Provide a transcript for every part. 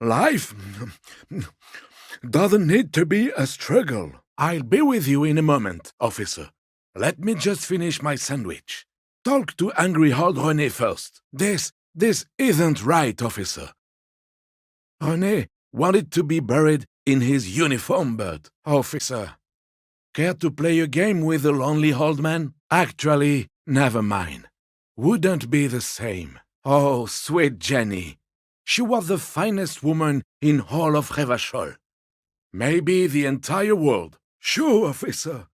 Life doesn't need to be a struggle. I'll be with you in a moment, officer. Let me just finish my sandwich. Talk to angry old Rene first. This isn't right, officer. Rene wanted to be buried in his uniform, but, officer, care to play a game with a lonely old man? Actually, never mind. Wouldn't be the same. Oh, sweet Jenny. She was the finest woman in all of Revachol. Maybe the entire world. Sure, officer.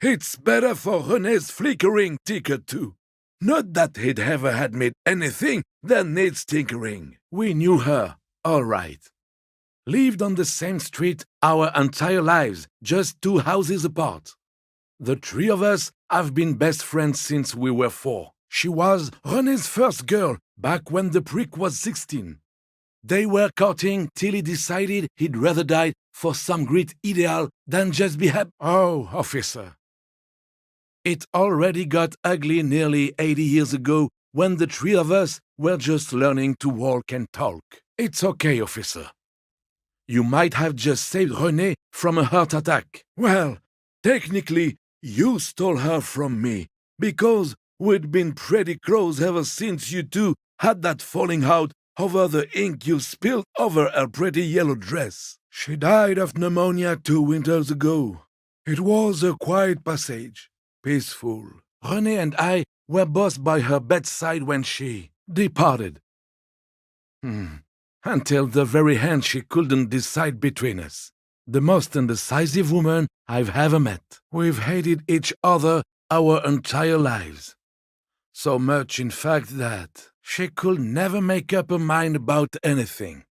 It's better for René's flickering ticket too. Not that he'd ever admit anything that needs tinkering. We knew her, all right. Lived on the same street our entire lives, just 2 houses apart. The 3 of us have been best friends since we were 4. She was René's first girl back when the prick was 16. They were courting till he decided he'd rather die for some great ideal than just be happy. Oh, officer. It already got ugly nearly 80 years ago when the 3 of us were just learning to walk and talk. It's okay, officer. You might have just saved René from a heart attack. Well, technically, you stole her from me, because we'd been pretty close ever since you two had that falling out over the ink you spilled over her pretty yellow dress. She died of pneumonia 2 winters ago. It was a quiet passage, peaceful. René and I were both by her bedside when she departed. Until the very end she couldn't decide between us. The most indecisive woman I've ever met. We've hated each other our entire lives. So much, in fact, that she could never make up her mind about anything.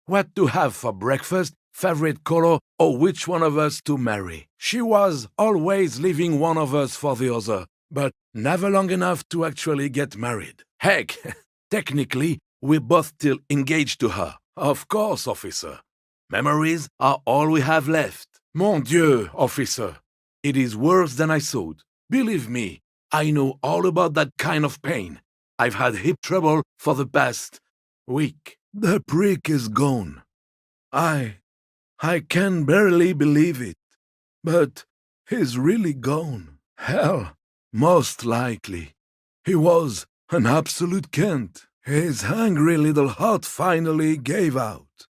What to have for breakfast, favorite color, or which one of us to marry. She was always leaving one of us for the other, but never long enough to actually get married. Heck, technically, we're both still engaged to her. Of course, officer. Memories are all we have left. Mon Dieu, officer. It is worse than I thought. Believe me, I know all about that kind of pain. I've had hip trouble for the past week. The prick is gone. I can barely believe it. But he's really gone. Hell, most likely. He was an absolute cant. His hungry little heart finally gave out.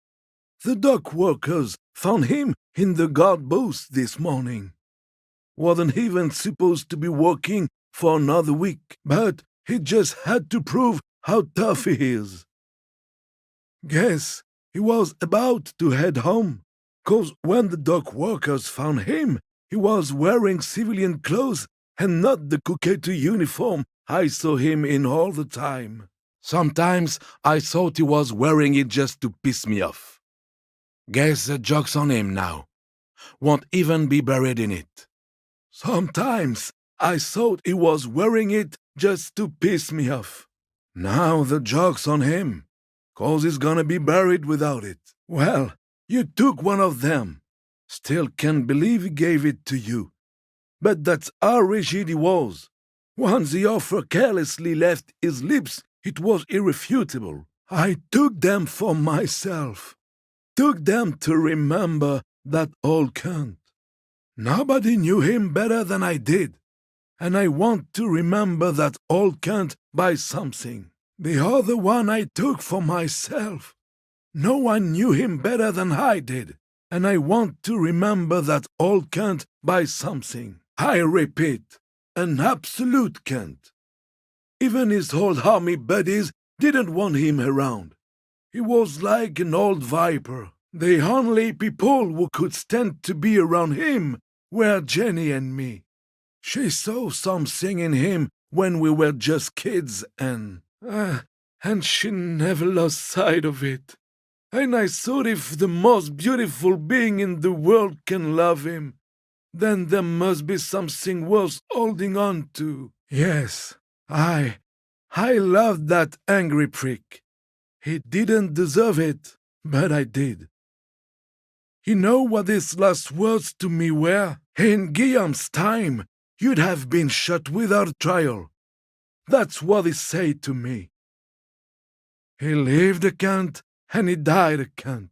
The dock workers found him in the guard booth this morning. Wasn't even supposed to be working for another week, but he just had to prove how tough he is. Guess he was about to head home, 'cause when the dock workers found him, he was wearing civilian clothes and not the coquette uniform I saw him in all the time. Sometimes I thought he was wearing it just to piss me off. Guess the joke's on him now. Won't even be buried in it. Sometimes I thought he was wearing it just to piss me off. Now the joke's on him, 'cause he's gonna be buried without it. Well, you took one of them. Still can't believe he gave it to you. But that's how rigid he was. Once the offer carelessly left his lips, it was irrefutable. I took them for myself. Took them to remember that old cunt. Nobody knew him better than I did. And I want to remember that old cunt by something. The other one I took for myself. No one knew him better than I did. And I want to remember that old cunt by something. I repeat, an absolute cunt. Even his old army buddies didn't want him around. He was like an old viper. The only people who could stand to be around him were Jenny and me. She saw something in him when we were just kids and she never lost sight of it. And I thought if the most beautiful being in the world can love him, then there must be something worth holding on to. Yes, I loved that angry prick. He didn't deserve it, but I did. You know what his last words to me were? In Guillaume's time, you'd have been shot without trial. That's what he said to me. He lived a cunt And he died, a cunt.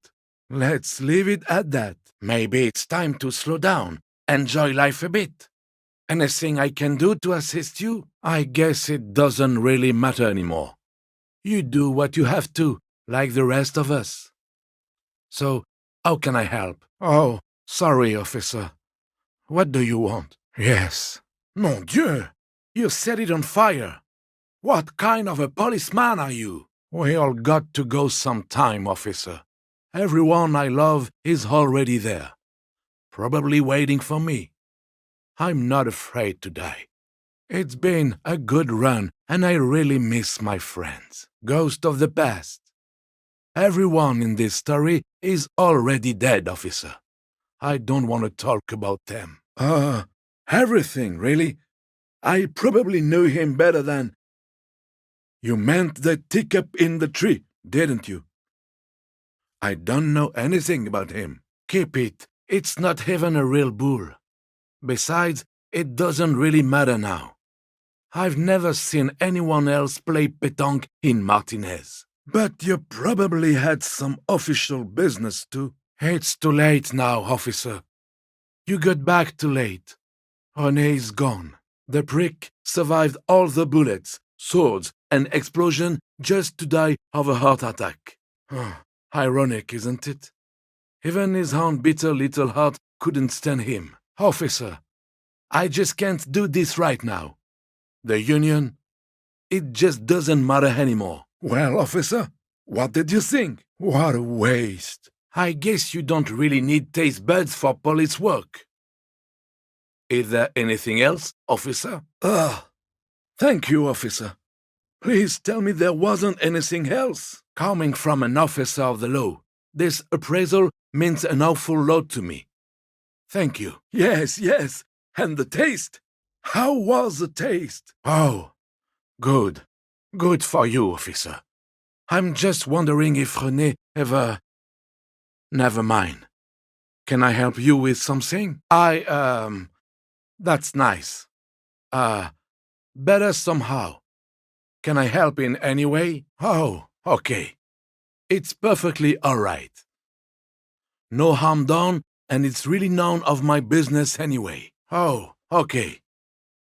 Let's leave it at that. Maybe it's time to slow down, enjoy life a bit. Anything I can do to assist you? I guess it doesn't really matter anymore. You do what you have to, like the rest of us. So, how can I help? Oh, sorry, officer. What do you want? Yes. Mon Dieu! You set it on fire. What kind of a policeman are you? We all got to go sometime, officer. Everyone I love is already there, probably waiting for me. I'm not afraid to die. It's been a good run, and I really miss my friends. Ghost of the past. Everyone in this story is already dead, officer. I don't want to talk about them. Everything, really? I probably knew him better than... You meant the teacup in the tree, didn't you? I don't know anything about him. Keep it. It's not even a real bull. Besides, it doesn't really matter now. I've never seen anyone else play pétanque in Martinez. But you probably had some official business too. It's too late now, officer. You got back too late. Rene is gone. The prick survived all the bullets, swords, and explosion just to die of a heart attack. Ironic, isn't it? Even his own bitter little heart couldn't stand him. Officer, I just can't do this right now. The Union, it just doesn't matter anymore. Well, officer, what did you think? What a waste. I guess you don't really need taste buds for police work. Is there anything else, officer? Thank you, officer. Please tell me there wasn't anything else. Coming from an officer of the law, this appraisal means an awful lot to me. Thank you. Yes. And the taste? How was the taste? Oh, good. Good for you, officer. I'm just wondering if Rene ever... Never mind. Can I help you with something? That's nice. Better somehow. Can I help in any way? Oh, okay. It's perfectly all right. No harm done, and it's really none of my business anyway. Oh, okay.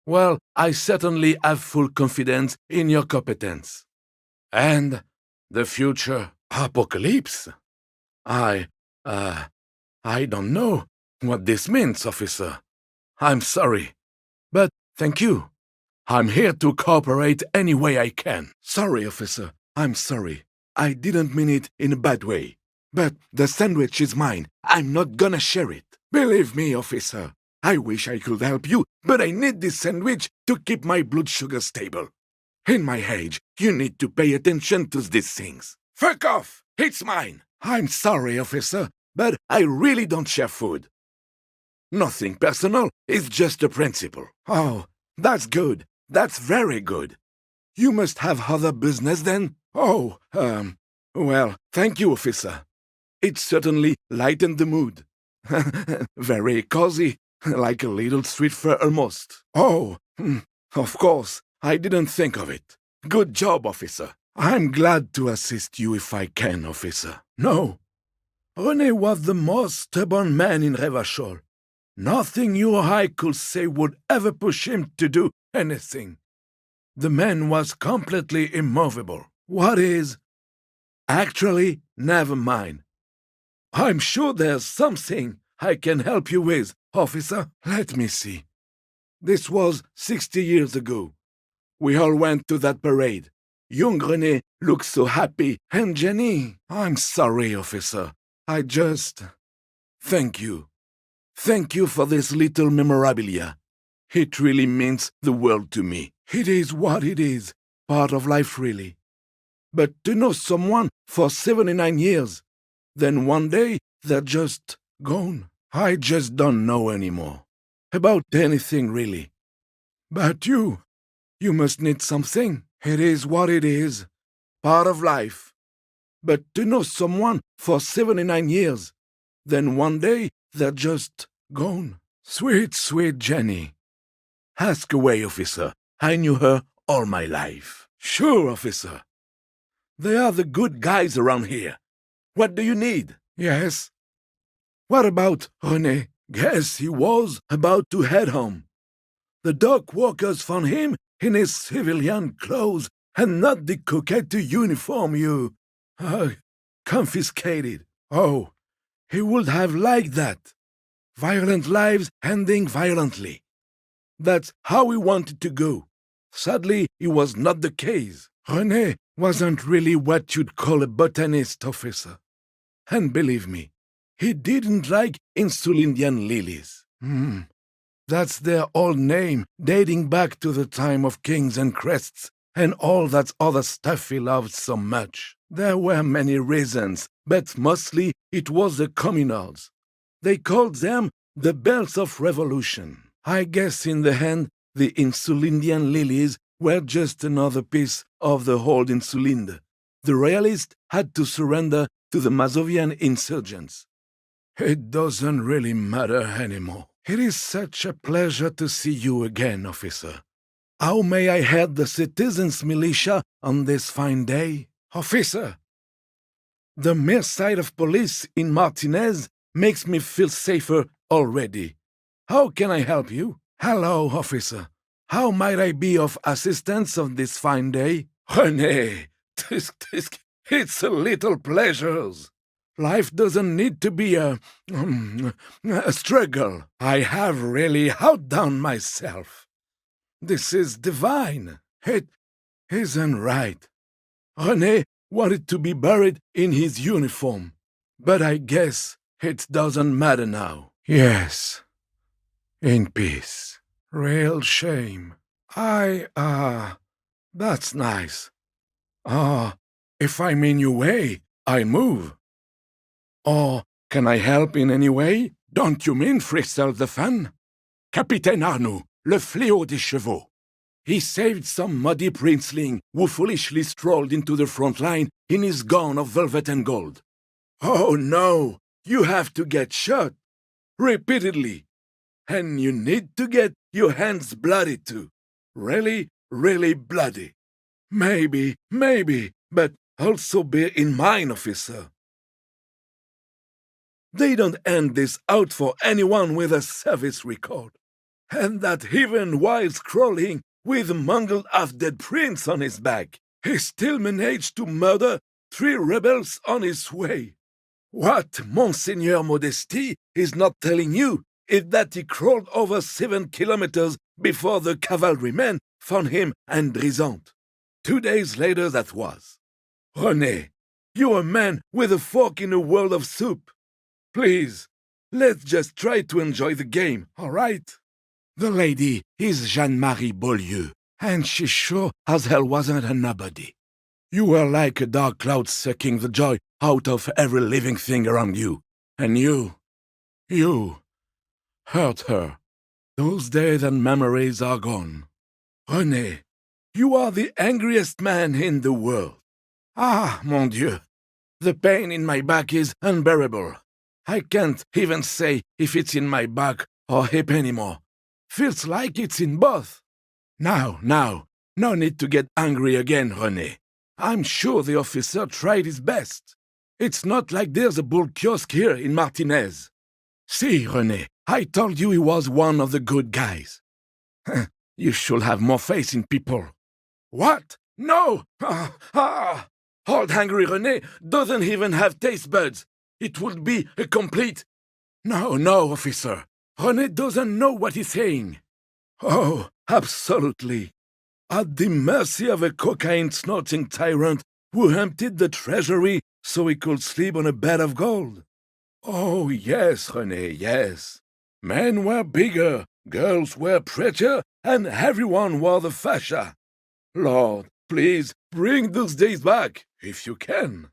Well, I certainly have full confidence in your competence. And the future apocalypse? I don't know what this means, officer. I'm sorry. But thank you. I'm here to cooperate any way I can. Sorry, officer. I'm sorry. I didn't mean it in a bad way. But the sandwich is mine. I'm not gonna share it. Believe me, officer. I wish I could help you, but I need this sandwich to keep my blood sugar stable. In my age, you need to pay attention to these things. Fuck off! It's mine! I'm sorry, officer, but I really don't share food. Nothing personal, it's just a principle. Oh, that's good. That's very good. You must have other business then? Oh, well, thank you, officer. It certainly lightened the mood. Very cozy, like a little street fair almost. Oh, of course, I didn't think of it. Good job, officer. I'm glad to assist you if I can, officer. No. Rene was the most stubborn man in Revachol. Nothing you or I could say would ever push him to do anything. The man was completely immovable. What is? Actually, never mind. I'm sure there's something I can help you with, officer. Let me see. This was 60 years ago. We all went to that parade. Young Rene looked so happy, and Jenny... I'm sorry, officer. I just... Thank you. Thank you for this little memorabilia. It really means the world to me. It is what it is. Part of life, really. But to know someone for 79 years, then one day they're just gone. I just don't know anymore. About anything, really. But you must need something. It is what it is. Part of life. But to know someone for 79 years, then one day they're just gone. Sweet, sweet Jenny. Ask away, officer. I knew her all my life. Sure, officer. They are the good guys around here. What do you need? Yes. What about Rene? Guess he was about to head home. The dock workers found him in his civilian clothes and not the coquette uniform you confiscated. Oh, he would have liked that. Violent lives ending violently. That's how he wanted to go. Sadly, it was not the case. Rene wasn't really what you'd call a botanist, officer. And believe me, he didn't like Insulindian lilies. That's their old name, dating back to the time of kings and crests and all that other stuff he loved so much. There were many reasons, but mostly it was the communards. They called them the belts of revolution. I guess in the end, the Insulindian lilies were just another piece of the whole Insulinde. The royalists had to surrender to the Mazovian insurgents. It doesn't really matter anymore. It is such a pleasure to see you again, officer. How may I head the citizens' militia on this fine day? Officer, the mere sight of police in Martinez makes me feel safer already. How can I help you? Hello, officer. How might I be of assistance on this fine day? Rene, it's a little pleasures. Life doesn't need to be a struggle. I have really outdone myself. This is divine. It isn't right. Rene wanted to be buried in his uniform, but I guess it doesn't matter now. Yes, in peace. Real shame. That's nice. If I'm in your way, I move. Or can I help in any way? Don't you mean Fristel the fan? Capitaine Arnoux, le fléau des chevaux. He saved some muddy princeling who foolishly strolled into the front line in his gown of velvet and gold. Oh no, you have to get shot. Repeatedly. And you need to get your hands bloody too. Really, really bloody. Maybe, but also bear in mind, officer. They don't hand this out for anyone with a service record. And that even while scrolling with a mangled half-dead prince on his back, he still managed to murder 3 rebels on his way. What Monseigneur Modesty is not telling you is that he crawled over 7 kilometers before the cavalrymen found him and Drizant. 2 days later that was. Rene, you're a man with a fork in a world of soup. Please, let's just try to enjoy the game, all right? The lady is Jeanne-Marie Beaulieu, and she sure as hell wasn't a nobody. You were like a dark cloud sucking the joy out of every living thing around you. And you hurt her. Those days and memories are gone. Rene, you are the angriest man in the world. Ah, mon Dieu, the pain in my back is unbearable. I can't even say if it's in my back or hip anymore. Feels like it's in both. Now, no need to get angry again, Rene. I'm sure the officer tried his best. It's not like there's a bull kiosk here in Martinez. See, Rene, I told you he was one of the good guys. You should have more faith in people. What? No! Old Angry Rene doesn't even have taste buds. It would be a complete... No, officer. Rene doesn't know what he's saying. Oh, absolutely. At the mercy of a cocaine-snorting tyrant who emptied the treasury so he could sleep on a bed of gold. Oh, yes, Rene, yes. Men were bigger, girls were prettier, and everyone wore the fascia. Lord, please bring those days back, if you can.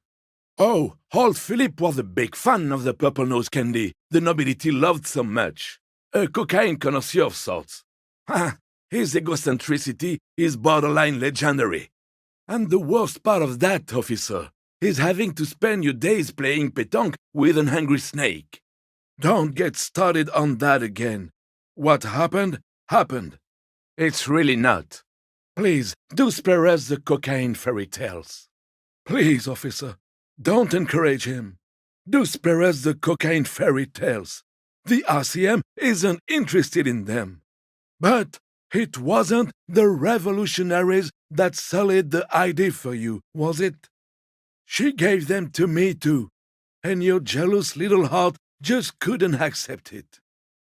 Oh, old Philip was a big fan of the purple nose candy the nobility loved so much. A cocaine connoisseur of sorts. His egocentricity is borderline legendary. And the worst part of that, officer, is having to spend your days playing pétanque with an angry snake. Don't get started on that again. What happened, happened. It's really not. Please, do spare us the cocaine fairy tales. Please, officer. Don't encourage him. Do spare us the cocaine fairy tales. The RCM isn't interested in them. But it wasn't the revolutionaries that sold the idea for you, was it? She gave them to me too, and your jealous little heart just couldn't accept it.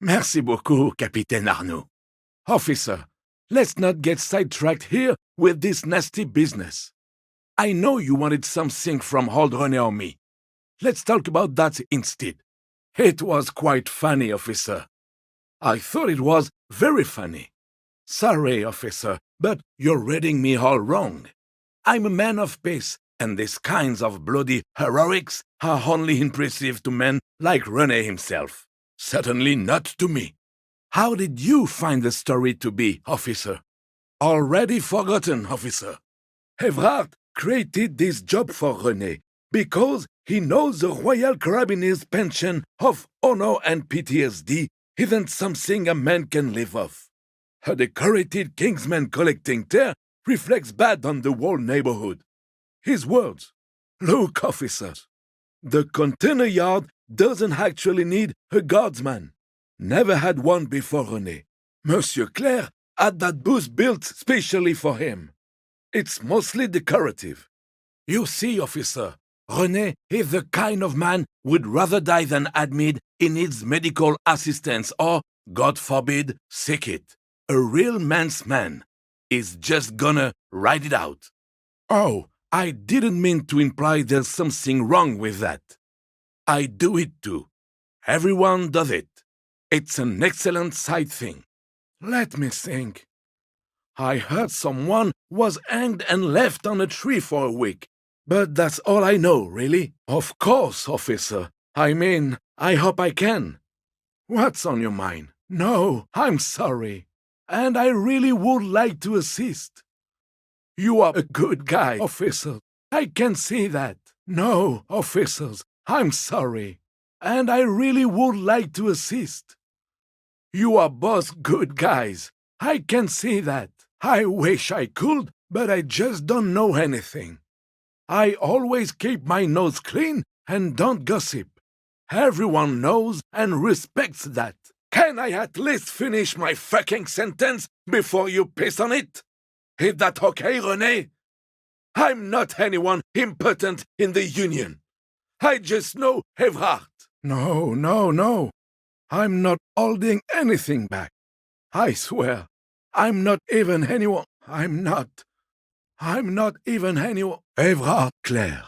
Merci beaucoup, Capitaine Arnaud. Officer, let's not get sidetracked here with this nasty business. I know you wanted something from old Rene or me. Let's talk about that instead. It was quite funny, officer. I thought it was very funny. Sorry, officer, but you're reading me all wrong. I'm a man of peace, and these kinds of bloody heroics are only impressive to men like Rene himself. Certainly not to me. How did you find the story to be, officer? Already forgotten, officer. Evrard created this job for Rene because he knows the Royal Carabiniers' pension of honor and PTSD isn't something a man can live off. A decorated Kingsman collecting tear reflects bad on the whole neighborhood. His words, "Look, officers, the container yard doesn't actually need a guardsman. Never had one before Rene. Monsieur Claire had that booth built specially for him. It's mostly decorative. You see, officer, Rene is the kind of man who'd rather die than admit he needs medical assistance or, God forbid, sick it. A real man's man is just gonna ride it out." Oh, I didn't mean to imply there's something wrong with that. I do it too. Everyone does it. It's an excellent side thing. Let me think. I heard someone was hanged and left on a tree for a week. But that's all I know, really. Of course, officer. I mean, I hope I can. What's on your mind? No, I'm sorry. And I really would like to assist. You are a good guy, officer. I can see that. No, officers, I'm sorry. And I really would like to assist. You are both good guys. I can see that. I wish I could, but I just don't know anything. I always keep my nose clean and don't gossip. Everyone knows and respects that. Can I at least finish my fucking sentence before you piss on it? Is that okay, Rene? I'm not anyone important in the Union. I just know Evrard. No. I'm not holding anything back. I swear, I'm not even anyone. I'm not even anyone. Evrard Claire.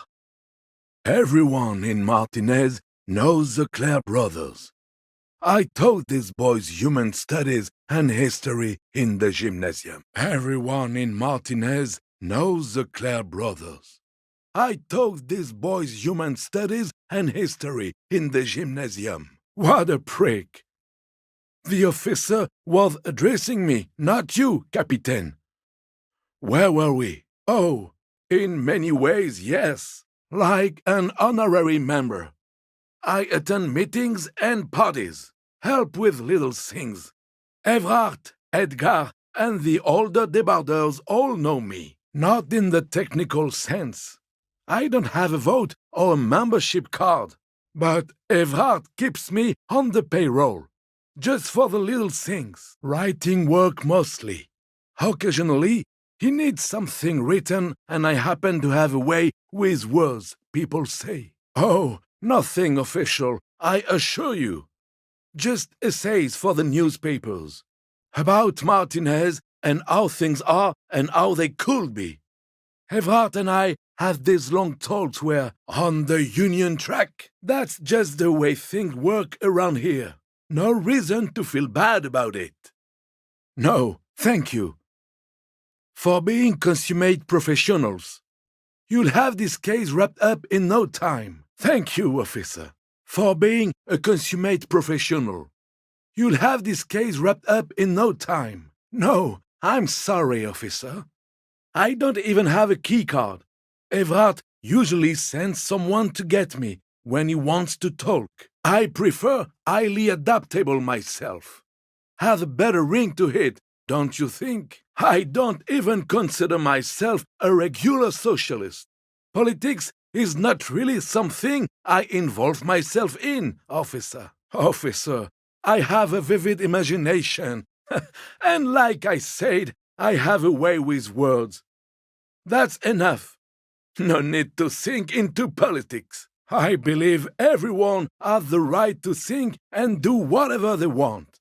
Everyone in Martinez knows the Claire brothers. I taught these boys human studies and history in the gymnasium. Everyone in Martinez knows the Claire brothers. I taught these boys human studies and history in the gymnasium. What a prick! The officer was addressing me, not you, Capitaine. Where were we? Oh, in many ways, yes. Like an honorary member. I attend meetings and parties, help with little things. Evrard, Edgar, and the older debarders all know me, not in the technical sense. I don't have a vote or a membership card, but Evrard keeps me on the payroll, just for the little things, writing work mostly. Occasionally, he needs something written, and I happen to have a way with words, people say. Oh, nothing official, I assure you. Just essays for the newspapers. About Martinez and how things are and how they could be. Evrard and I have these long talks where, on the Union track, that's just the way things work around here. No reason to feel bad about it. No, thank you. For being consummate professionals. You'll have this case wrapped up in no time. Thank you, officer, for being a consummate professional. You'll have this case wrapped up in no time. No, I'm sorry, officer. I don't even have a key card. Evrard usually sends someone to get me when he wants to talk. I prefer highly adaptable myself. Has a better ring to it, don't you think? I don't even consider myself a regular socialist. Politics is not really something I involve myself in, officer. Officer, I have a vivid imagination. And like I said, I have a way with words. That's enough. No need to think into politics. I believe everyone has the right to think and do whatever they want,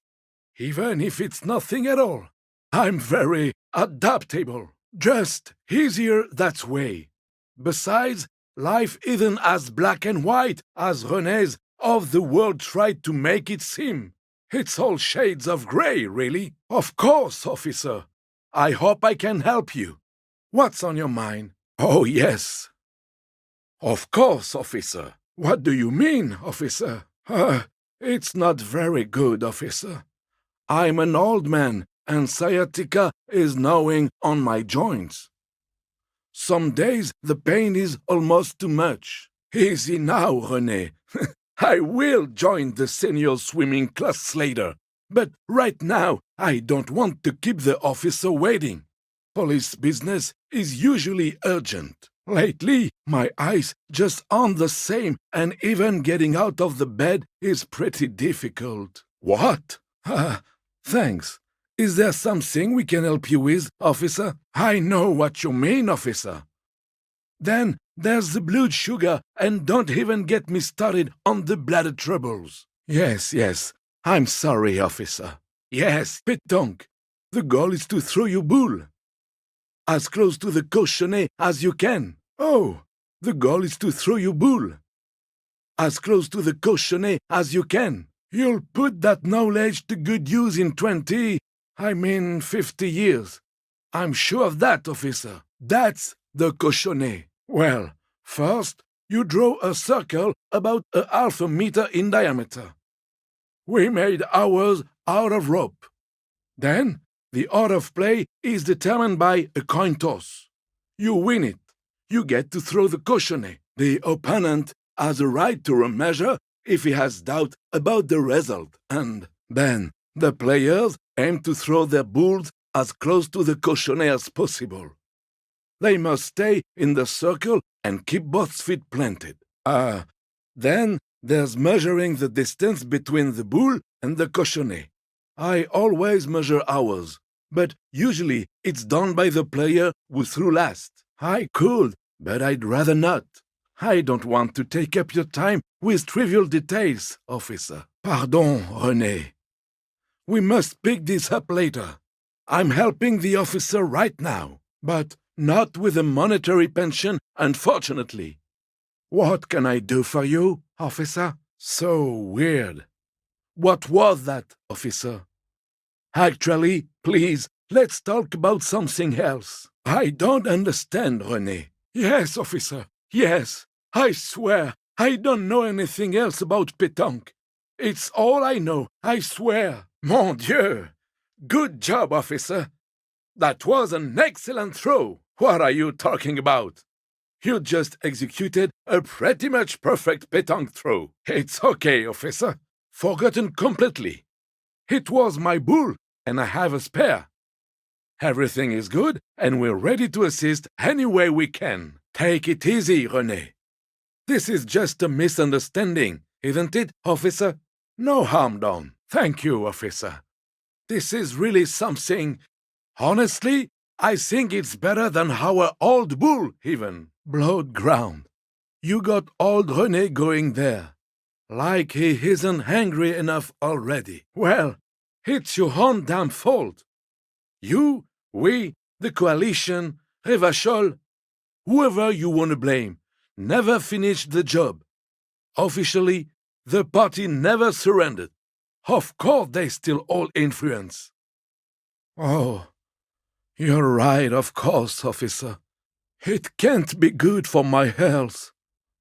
even if it's nothing at all. I'm very adaptable. Just easier that way. Besides, life isn't as black and white as Rene's of the world tried to make it seem. It's all shades of gray, really. Of course, officer. I hope I can help you. What's on your mind? Oh, yes. Of course, officer. What do you mean, officer? It's not very good, officer. I'm an old man, and sciatica is gnawing on my joints. Some days the pain is almost too much. Easy now, Rene. I will join the senior swimming class later, but right now I don't want to keep the officer waiting. Police business is usually urgent. Lately, my eyes just aren't the same, and even getting out of the bed is pretty difficult. What? Thanks. Is there something we can help you with, officer? I know what you mean, officer. Then there's the blood sugar, and don't even get me started on the bladder troubles. Yes. I'm sorry, officer. Yes, pétanque. The goal is to throw your boule as close to the cochonnet as you can. Oh, the goal is to throw your boule as close to the cochonnet as you can. You'll put that knowledge to good use in 50 years. I'm sure of that, officer. That's the cochonnet. Well, first, you draw a circle about a half a meter in diameter. We made ours out of rope. Then, the order of play is determined by a coin toss. You win it. You get to throw the cochonnet. The opponent has a right to remeasure if he has doubt about the result, and then the players aim to throw their boules as close to the cochonnet as possible. They must stay in the circle and keep both feet planted. Then there's measuring the distance between the boule and the cochonnet. I always measure ours, but usually it's done by the player who threw last. I could, but I'd rather not. I don't want to take up your time with trivial details, officer. Pardon, Rene. We must pick this up later. I'm helping the officer right now, but not with a monetary pension, unfortunately. What can I do for you, officer? So weird. What was that, officer? Actually, please, let's talk about something else. I don't understand, Rene. Yes, officer. Yes, I swear, I don't know anything else about pétanque. It's all I know, I swear. Mon Dieu! Good job, officer. That was an excellent throw. What are you talking about? You just executed a pretty much perfect pétanque throw. It's okay, officer. Forgotten completely. It was my boule, and I have a spare. Everything is good, and we're ready to assist any way we can. Take it easy, Rene. This is just a misunderstanding, isn't it, officer? No harm done. Thank you, officer. This is really something. Honestly, I think it's better than our old bull, even. Blood ground. You got old Rene going there. Like he isn't hungry enough already. Well, it's your own damn fault. You, we, the coalition, Revachol, whoever you want to blame, never finished the job. Officially, the party never surrendered. Of course they still hold influence. Oh, you're right, of course, officer. It can't be good for my health.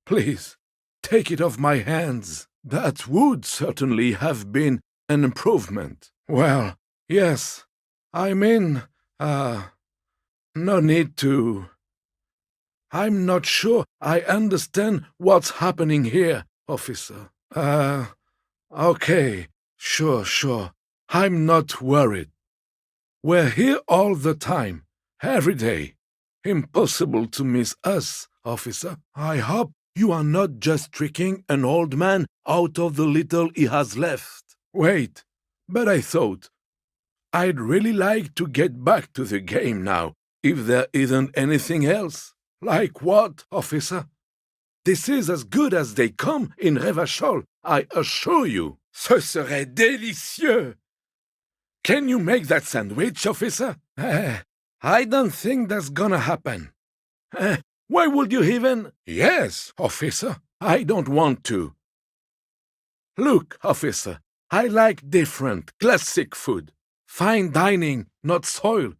Please, take it off my hands. That would certainly have been an improvement. Well, yes, I mean, no need to. I'm not sure I understand what's happening here, officer. Okay, sure. I'm not worried. We're here all the time, every day. Impossible to miss us, officer. I hope you are not just tricking an old man out of the little he has left. Wait, but I thought I'd really like to get back to the game now, if there isn't anything else. Like what, officer? This is as good as they come in Revachol, I assure you. Ce serait délicieux! Can you make that sandwich, officer? I don't think that's gonna happen. Why would you even? Yes, officer, I don't want to. Look, officer, I like different, classic food. Fine dining, not soil.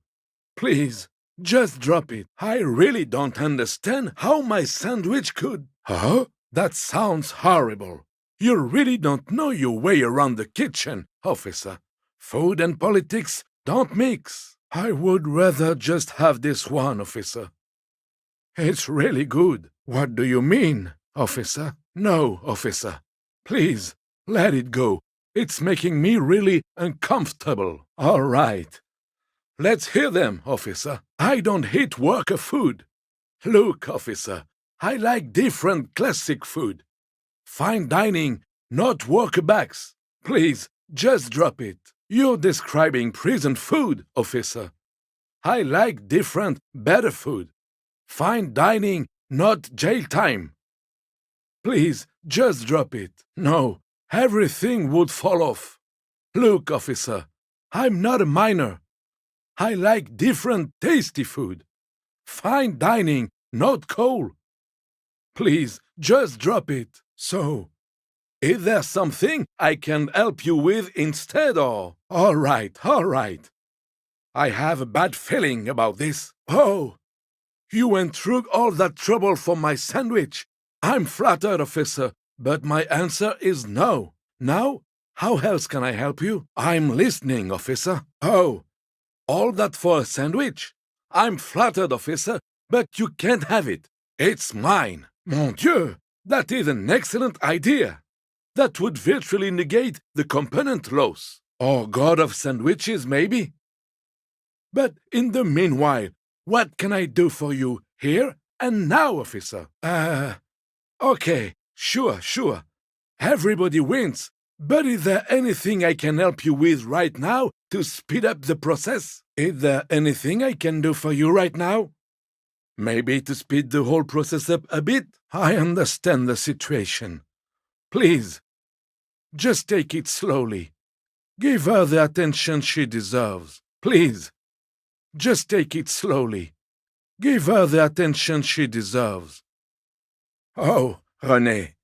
Please, just drop it. I really don't understand how my sandwich could. Huh? That sounds horrible. You really don't know your way around the kitchen, officer. Food and politics don't mix. I would rather just have this one, officer. It's really good. What do you mean, officer? No, officer. Please, let it go. It's making me really uncomfortable. All right. Let's hear them, officer. I don't eat worker food. Look, officer, I like different classic food. Fine dining, not worker bags. Please, just drop it. You're describing prison food, officer. I like different, better food. Fine dining, not jail time. Please, just drop it. No, everything would fall off. Look, officer, I'm not a minor. I like different tasty food. Fine dining, not coal. Please, just drop it. So, is there something I can help you with instead or? All right. I have a bad feeling about this. Oh, you went through all that trouble for my sandwich. I'm flattered, officer, but my answer is no. Now, how else can I help you? I'm listening, officer. Oh, all that for a sandwich? I'm flattered, officer, but you can't have it. It's mine. Mon Dieu, that is an excellent idea. That would virtually negate the component loss. Or god of sandwiches, maybe? But in the meanwhile, what can I do for you here and now, officer? Okay, sure. Everybody wins. But is there anything I can help you with right now to speed up the process? Is there anything I can do for you right now? Maybe to speed the whole process up a bit? I understand the situation. Please, just take it slowly. Give her the attention she deserves. Please, just take it slowly. Give her the attention she deserves. Oh, Rene,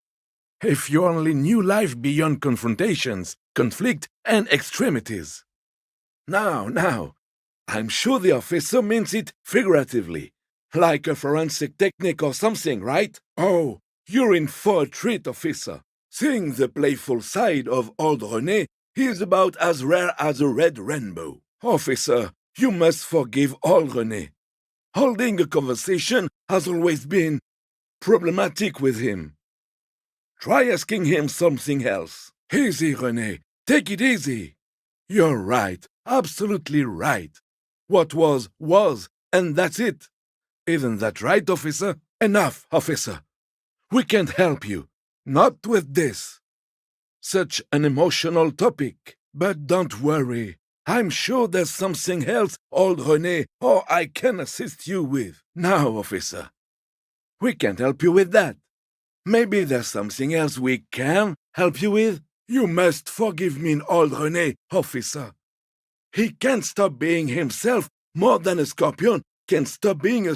if you only knew life beyond confrontations, conflict, and extremities. Now, I'm sure the officer means it figuratively, like a forensic technique or something, right? Oh, you're in for a treat, officer. Seeing the playful side of old Rene is about as rare as a red rainbow. Officer, you must forgive old Rene. Holding a conversation has always been problematic with him. Try asking him something else. Easy, Rene. Take it easy. You're right. Absolutely right. What was, and that's it. Isn't that right, officer? Enough, officer. We can't help you. Not with this. Such an emotional topic. But don't worry. I'm sure there's something else old Rene or I can assist you with. Now, officer, we can't help you with that. Maybe there's something else we can help you with? You must forgive me, old Rene, officer. He can't stop being himself more than a scorpion can stop being a